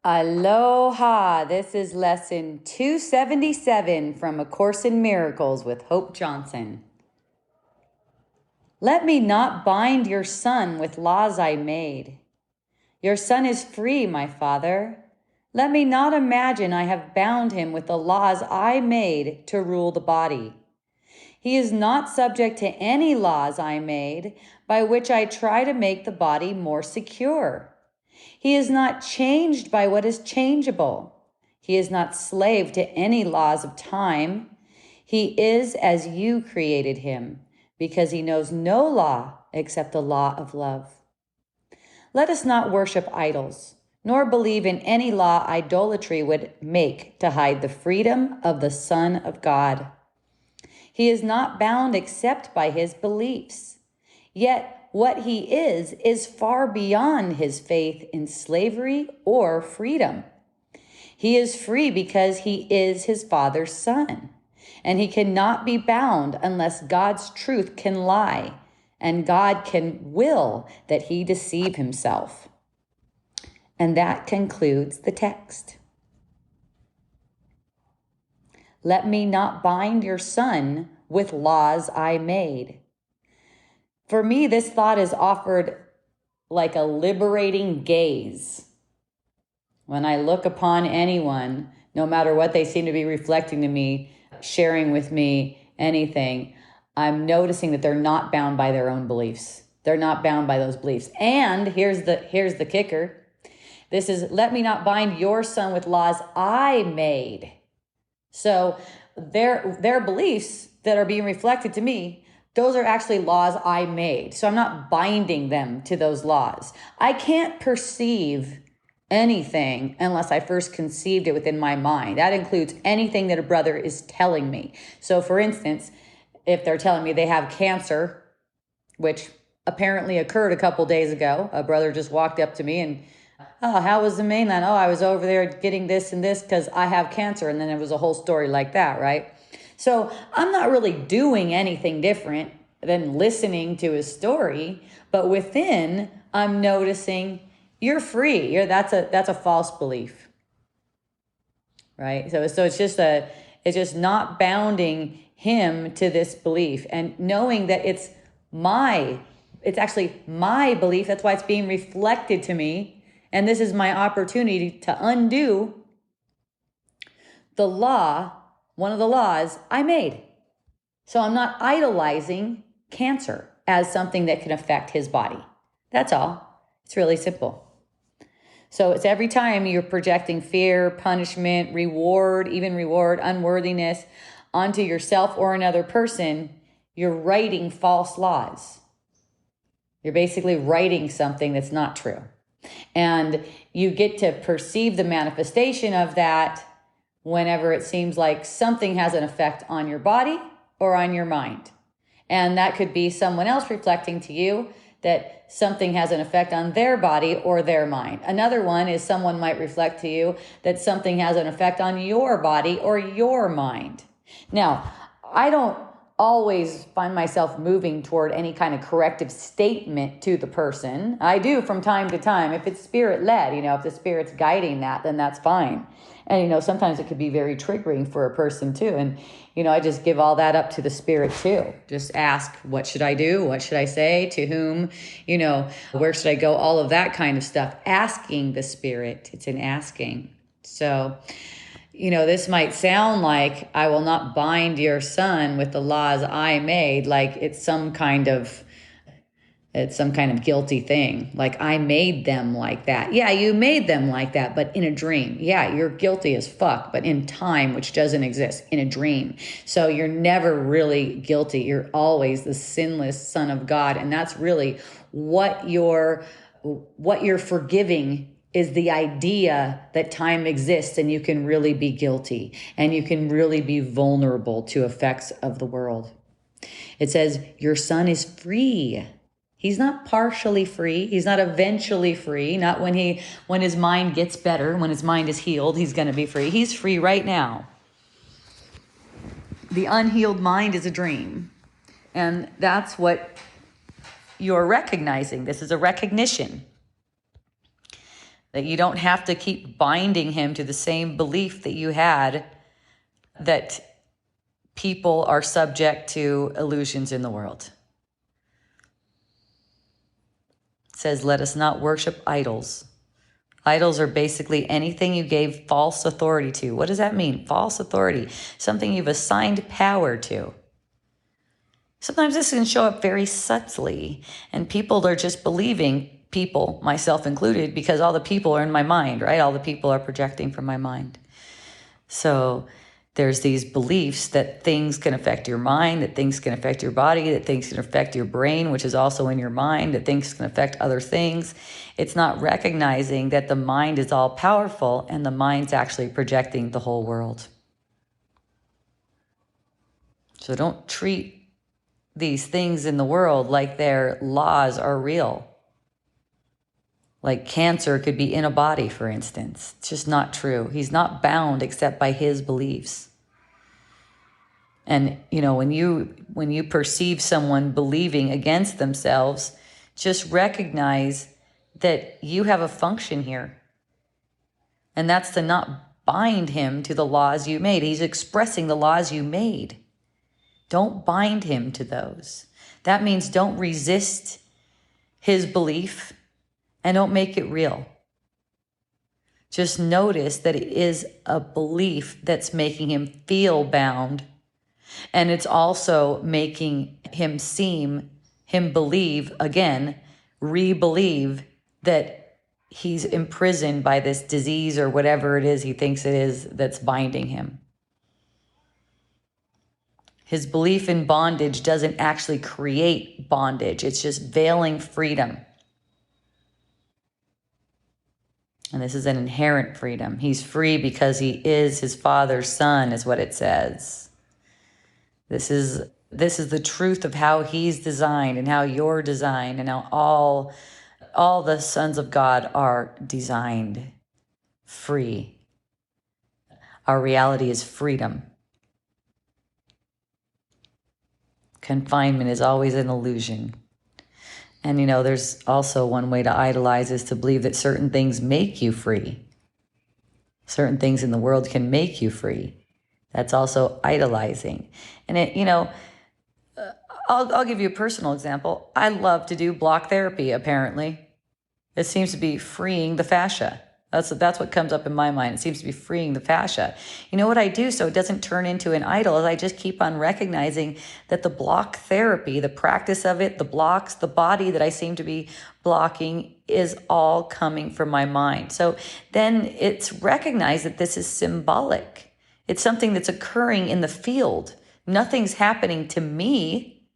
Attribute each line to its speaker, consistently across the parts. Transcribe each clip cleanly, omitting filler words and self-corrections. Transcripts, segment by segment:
Speaker 1: Aloha! This is lesson 277 from A Course in Miracles with Hope Johnson. Let me not bind your son with laws I made. Your son is free, my father. Let me not imagine I have bound him with the laws I made to rule the body. He is not subject to any laws I made by which I try to make the body more secure. He is not changed by what is changeable. He is not slave to any laws of time. He is as you created him, because he knows no law except the law of love. Let us not worship idols, nor believe in any law idolatry would make to hide the freedom of the Son of God. He is not bound except by his beliefs. Yet what he is far beyond his faith in slavery or freedom. He is free because he is his Father's son, and he cannot be bound unless God's truth can lie, and God can will that he deceive himself. And that concludes the text. Let me not bind your son with laws I made. For me, this thought is offered like a liberating gaze. When I look upon anyone, no matter what they seem to be reflecting to me, sharing with me anything, I'm noticing that they're not bound by their own beliefs. They're not bound by those beliefs. And here's the kicker. This is, let me not bind your son with laws I made. So their beliefs that are being reflected to me, those are actually laws I made. So I'm not binding them to those laws. I can't perceive anything unless I first conceived it within my mind. That includes anything that a brother is telling me. So for instance, if they're telling me they have cancer, which apparently occurred a couple days ago, a brother just walked up to me and, oh, how was the mainland? Oh, I was over there getting this and this because I have cancer. And then it was a whole story like that, right? So I'm not really doing anything different than listening to his story, but within I'm noticing you're free. That's a false belief, right? So it's just not bounding him to this belief and knowing that it's actually my belief. That's why it's being reflected to me. And this is my opportunity to undo the law, one of the laws I made. So I'm not idolizing cancer as something that can affect his body. That's all. It's really simple. So it's every time you're projecting fear, punishment, reward, unworthiness onto yourself or another person, you're writing false laws. You're basically writing something that's not true. And you get to perceive the manifestation of that whenever it seems like something has an effect on your body or on your mind. And that could be someone else reflecting to you that something has an effect on their body or their mind. Another one is someone might reflect to you that something has an effect on your body or your mind. Now, I don't always find myself moving toward any kind of corrective statement to the person. I do from time to time. If it's spirit led, if the spirit's guiding that, then that's fine. And, sometimes it could be very triggering for a person too. And, I just give all that up to the spirit too. Just ask, what should I do? What should I say? To whom? Where should I go? All of that kind of stuff. Asking the spirit. It's an asking. So, this might sound like I will not bind your son with the laws I made, like it's some kind of guilty thing. Like I made them like that. Yeah, you made them like that, but in a dream. Yeah, you're guilty as fuck, but in time, which doesn't exist, in a dream. So you're never really guilty. You're always the sinless Son of God. And that's really what you're forgiving is the idea that time exists and you can really be guilty and you can really be vulnerable to effects of the world. It says, your son is free. He's not partially free. He's not eventually free. Not when his mind gets better, when his mind is healed, he's going to be free. He's free right now. The unhealed mind is a dream. And that's what you're recognizing. This is a recognition. That you don't have to keep binding him to the same belief that you had that people are subject to illusions in the world. It says, let us not worship idols. Idols are basically anything you gave false authority to. What does that mean? False authority. Something you've assigned power to. Sometimes this can show up very subtly, and people are just believing, people, myself included, because all the people are in my mind, right? All the people are projecting from my mind. So there's these beliefs that things can affect your mind, that things can affect your body, that things can affect your brain, which is also in your mind, that things can affect other things. It's not recognizing that the mind is all powerful and the mind's actually projecting the whole world. So don't treat these things in the world like their laws are real. Like cancer could be in a body, for instance. It's just not true. He's not bound except by his beliefs. And, when you perceive someone believing against themselves, just recognize that you have a function here. And that's to not bind him to the laws you made. He's expressing the laws you made. Don't bind him to those. That means don't resist his belief and don't make it real. Just notice that it is a belief that's making him feel bound. And it's also making him believe, again, re-believe that he's imprisoned by this disease or whatever it is he thinks it is that's binding him. His belief in bondage doesn't actually create bondage. It's just veiling freedom. And this is an inherent freedom. He's free because he is his Father's son, is what it says. This is the truth of how he's designed and how you're designed and how all the sons of God are designed free. Our reality is freedom. Confinement is always an illusion. And there's also one way to idolize is to believe that certain things make you free. Certain things in the world can make you free. That's also idolizing. And I'll give you a personal example. I love to do block therapy, apparently. It seems to be freeing the fascia. That's what comes up in my mind. It seems to be freeing the fascia. You know what I do so it doesn't turn into an idol is I just keep on recognizing that the block therapy, the practice of it, the blocks, the body that I seem to be blocking is all coming from my mind. So then it's recognized that this is symbolic. It's something that's occurring in the field. Nothing's happening to me.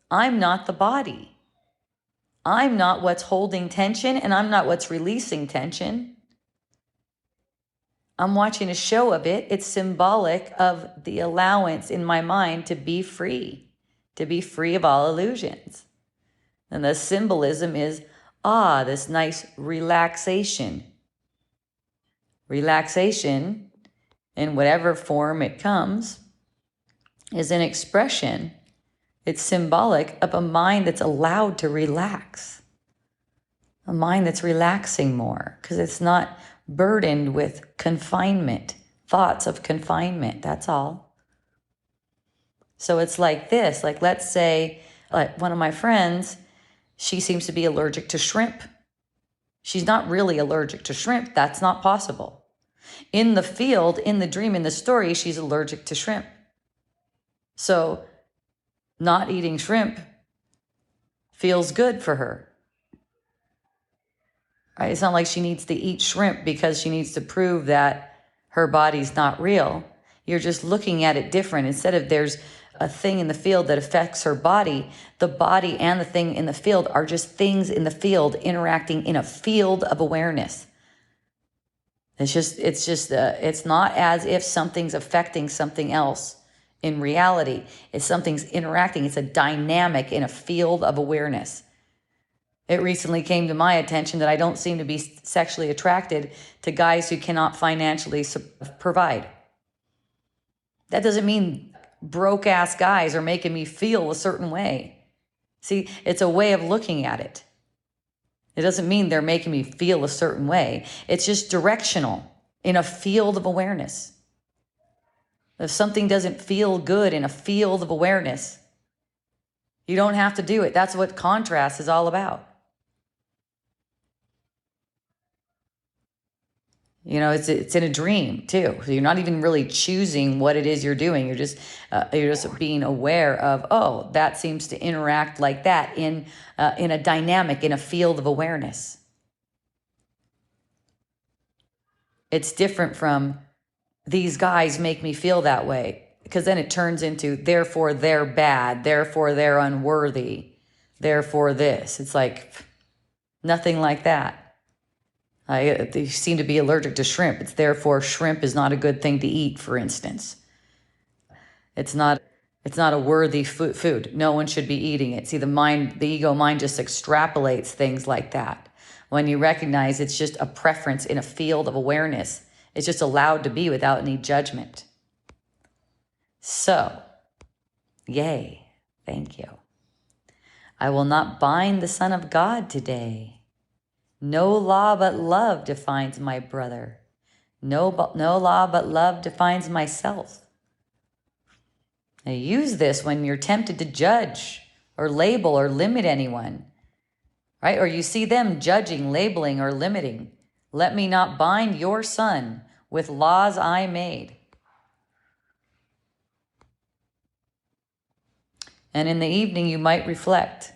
Speaker 1: I'm not the body. I'm not what's holding tension, and I'm not what's releasing tension. I'm watching a show of it. It's symbolic of the allowance in my mind to be free of all illusions. And the symbolism is, this nice relaxation. Relaxation, in whatever form it comes, is an expression. It's symbolic of a mind that's allowed to relax. A mind that's relaxing more because it's not burdened with confinement, thoughts of confinement, that's all. So it's like this, like let's say one of my friends, she seems to be allergic to shrimp. She's not really allergic to shrimp. That's not possible. In the field, in the dream, in the story, she's allergic to shrimp. So not eating shrimp feels good for her. Right? It's not like she needs to eat shrimp because she needs to prove that her body's not real. You're just looking at it different. Instead of there's a thing in the field that affects her body, the body and the thing in the field are just things in the field interacting in a field of awareness. It's not as if something's affecting something else. In reality, it's something's interacting. It's a dynamic in a field of awareness. It recently came to my attention that I don't seem to be sexually attracted to guys who cannot financially provide. That doesn't mean broke-ass guys are making me feel a certain way. See, it's a way of looking at it. It doesn't mean they're making me feel a certain way. It's just directional in a field of awareness. If something doesn't feel good in a field of awareness, you don't have to do it. That's what contrast is all about. You know, it's in a dream too. So you're not even really choosing what it is you're doing. You're just being aware of, oh, that seems to interact like that in a dynamic, in a field of awareness. It's different from these guys make me feel that way, because then it turns into therefore they're bad, therefore they're unworthy, therefore this. It's like nothing like that. They seem to be allergic to shrimp. It's therefore shrimp is not a good thing to eat, for instance. It's not a worthy food. No one should be eating it. See, the ego mind just extrapolates things like that. When you recognize it's just a preference in a field of awareness, it's just allowed to be without any judgment. So, yay, thank you. I will not bind the Son of God today. No law but love defines my brother. No law but love defines myself. Now use this when you're tempted to judge or label or limit anyone, right? Or you see them judging, labeling, or limiting. Let me not bind your son with laws I made. And in the evening, you might reflect.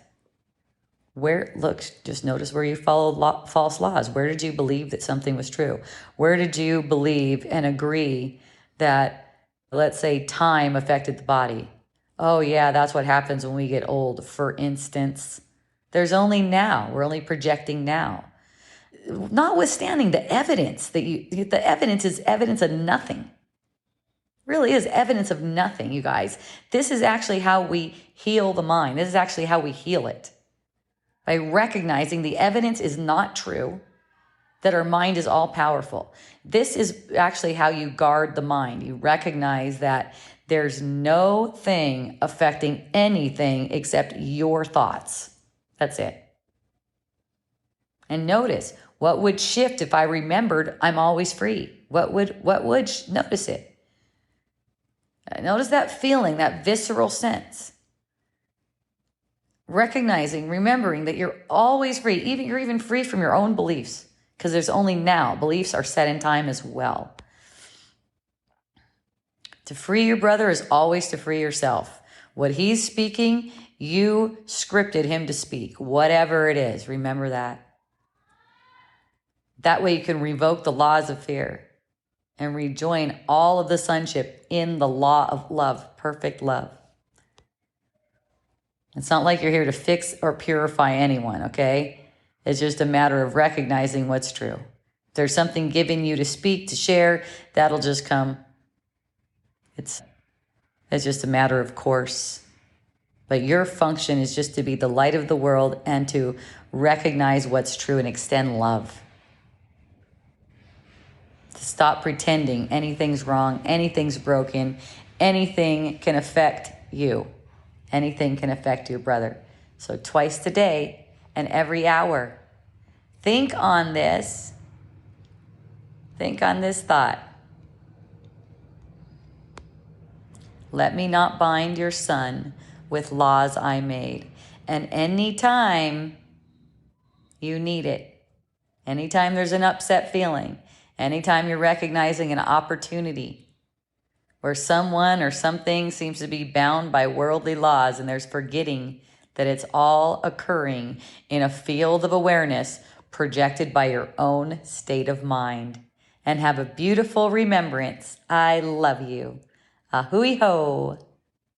Speaker 1: Just notice where you followed false laws. Where did you believe that something was true? Where did you believe and agree that, let's say, time affected the body? Oh yeah, that's what happens when we get old, for instance. There's only now. We're only projecting now. Notwithstanding the evidence the evidence is evidence of nothing. Really is evidence of nothing, you guys. This is actually how we heal the mind. This is actually how we heal it. By recognizing the evidence is not true, that our mind is all powerful. This is actually how you guard the mind. You recognize that there's no thing affecting anything except your thoughts. That's it. And notice, what would shift if I remembered I'm always free? Notice it. Notice that feeling, that visceral sense. Recognizing, remembering that you're always free. You're even free from your own beliefs, because there's only now. Beliefs are set in time as well. To free your brother is always to free yourself. What he's speaking, you scripted him to speak, whatever it is. Remember that. That way you can revoke the laws of fear and rejoin all of the sonship in the law of love, perfect love. It's not like you're here to fix or purify anyone, okay? It's just a matter of recognizing what's true. If there's something given you to speak, to share, that'll just come. It's just a matter of course. But your function is just to be the light of the world and to recognize what's true and extend love. To stop pretending anything's wrong, anything's broken, anything can affect you. Anything can affect your brother. So twice a day and every hour. Think on this. Think on this thought. Let me not bind your son with laws I made. And anytime you need it, anytime there's an upset feeling, anytime you're recognizing an opportunity where someone or something seems to be bound by worldly laws and there's forgetting that it's all occurring in a field of awareness projected by your own state of mind. And have a beautiful remembrance. I love you. Ahui ho.